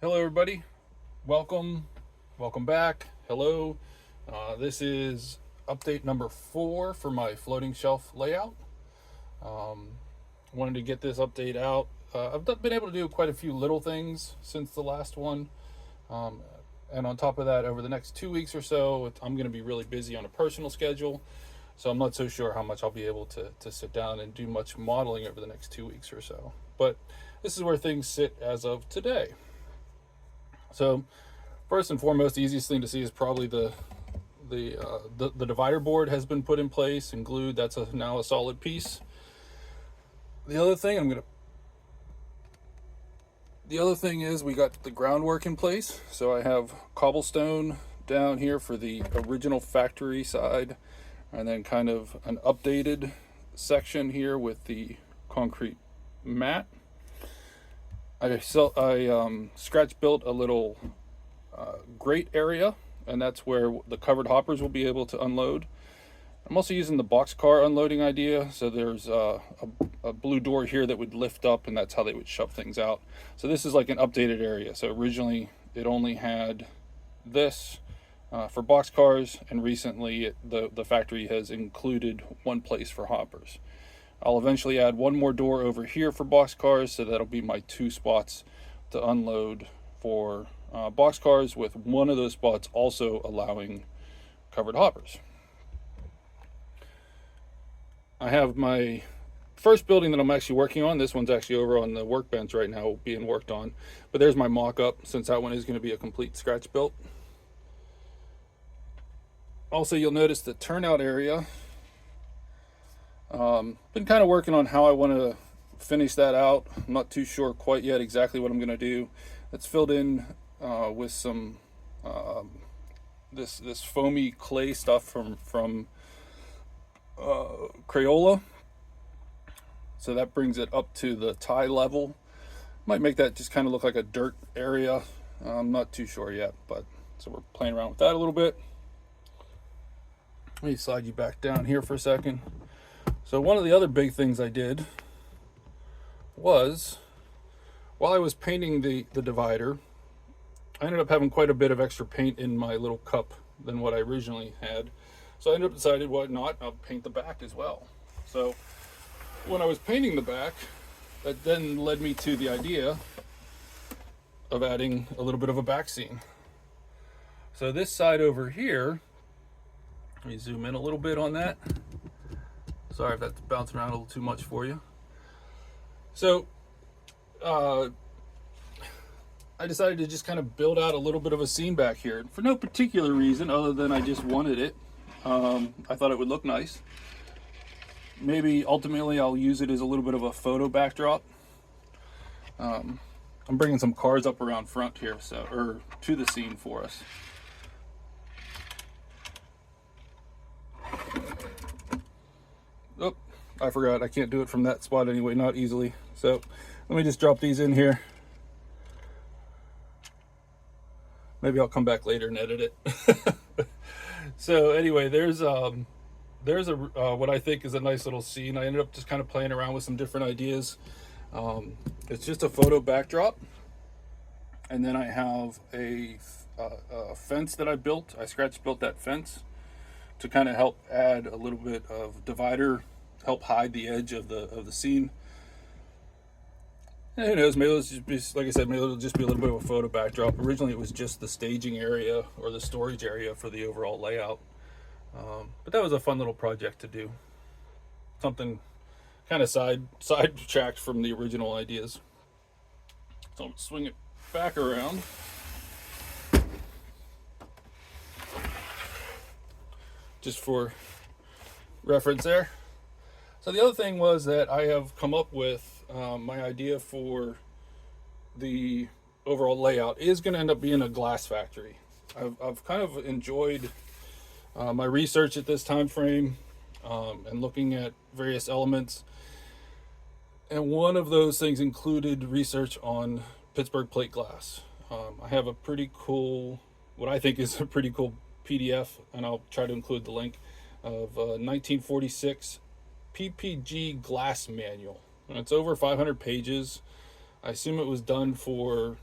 Hello everybody, welcome back. Hello. This is update number 4 for my floating shelf layout. Wanted to get this update out. I've been able to do quite a few little things since the last one, and on top of that, over the next 2 weeks or so, I'm going to be really busy on a personal schedule, so I'm not so sure how much I'll be able to sit down and do much modeling over the next 2 weeks or so. But this is where things sit as of today. So first and foremost, the easiest thing to see is probably the divider board has been put in place and glued. That's now a solid piece. The other thing is we got the groundwork in place. So I have cobblestone down here for the original factory side, and then kind of an updated section here with the concrete mat. I scratch built a little grate area, and that's where the covered hoppers will be able to unload. I'm also using the boxcar unloading idea, so there's a blue door here that would lift up, and that's how they would shove things out. So this is like an updated area. So originally it only had this for boxcars, and recently the factory has included one place for hoppers. I'll eventually add one more door over here for boxcars, so that'll be my 2 spots to unload for boxcars, with one of those spots also allowing covered hoppers. I have my first building that I'm actually working on. This one's actually over on the workbench right now being worked on, but there's my mock-up, since that one is going to be a complete scratch built. Also, you'll notice the turnout area. Been kind of working on how I want to finish that out. I'm not too sure quite yet exactly what I'm going to do. It's filled in with some this foamy clay stuff from Crayola. So that brings it up to the tie level. Might make that just kind of look like a dirt area. I'm not too sure yet, but so we're playing around with that a little bit. Let me slide you back down here for a second. So one of the other big things I did was, while I was painting the divider, I ended up having quite a bit of extra paint in my little cup than what I originally had. So I ended up deciding, why not, I'll paint the back as well. So when I was painting the back, that then led me to the idea of adding a little bit of a back scene. So this side over here, let me zoom in a little bit on that. Sorry if that's bouncing around a little too much for you. So I decided to just kind of build out a little bit of a scene back here for no particular reason other than I just wanted it. I thought it would look nice. Maybe ultimately I'll use it as a little bit of a photo backdrop. I'm bringing some cars up around front here, or to the scene for us. Oh, I forgot, I can't do it from that spot anyway, not easily. So let me just drop these in here. Maybe I'll come back later and edit it. So anyway, there's what I think is a nice little scene. I ended up just kind of playing around with some different ideas. It's just a photo backdrop, and then I have a fence that I built. I scratch built that fence to kind of help add a little bit of divider, help hide the edge of the scene. And who knows, maybe it'll just be, like I said, maybe it'll just be a little bit of a photo backdrop. Originally it was just the staging area or the storage area for the overall layout. But that was a fun little project to do. Something kind of sidetracked from the original ideas. So I'm gonna swing it back around. Just for reference there. So the other thing was that I have come up with my idea for the overall layout is going to end up being a glass factory. I've kind of enjoyed my research at this time frame, and looking at various elements. And one of those things included research on Pittsburgh plate glass. I have a pretty cool, what I think is a pretty cool PDF, and I'll try to include the link, of 1946 PPG Glass Manual. And it's over 500 pages. I assume it was done for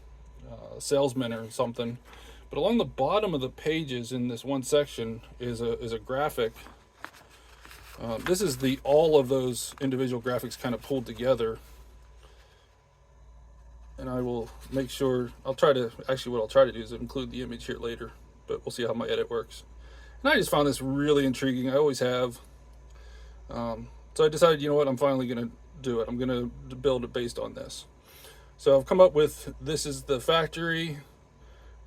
salesman or something. But along the bottom of the pages in this one section is a graphic. This is all of those individual graphics kind of pulled together. And I will make sure, what I'll try to do is include the image here later, but we'll see how my edit works. And I just found this really intriguing. I always have. So I decided, you know what, I'm finally going to do it. I'm going to build it based on this. So I've come up with, this is the factory.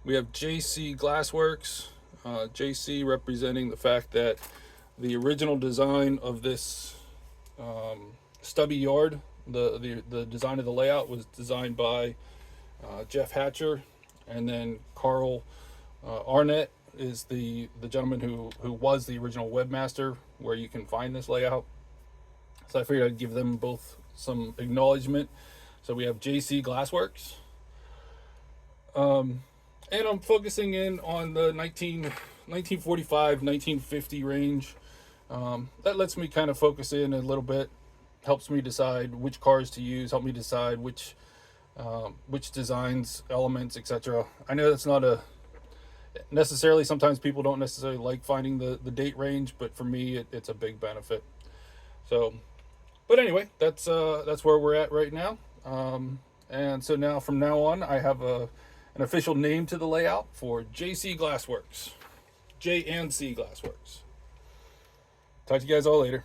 We have J&C Glass Works. J&C representing the fact that the original design of this stubby yard, the design of the layout was designed by Jeff Hatcher, and then Carl Arnett is the gentleman who was the original webmaster where you can find this layout. So I figured I'd give them both some acknowledgement. So we have J&C Glass Works, and I'm focusing in on the 1945, 1950 range. That lets me kind of focus in a little bit, helps me decide which cars to use, help me decide which designs, elements, etc. I know that's not necessarily, sometimes people don't necessarily like finding the date range, but for me it's a big benefit. So, but anyway, that's where we're at right now. And so now, from now on, I have an official name to the layout for J&C Glass Works. J&C Glass Works. Talk to you guys all later.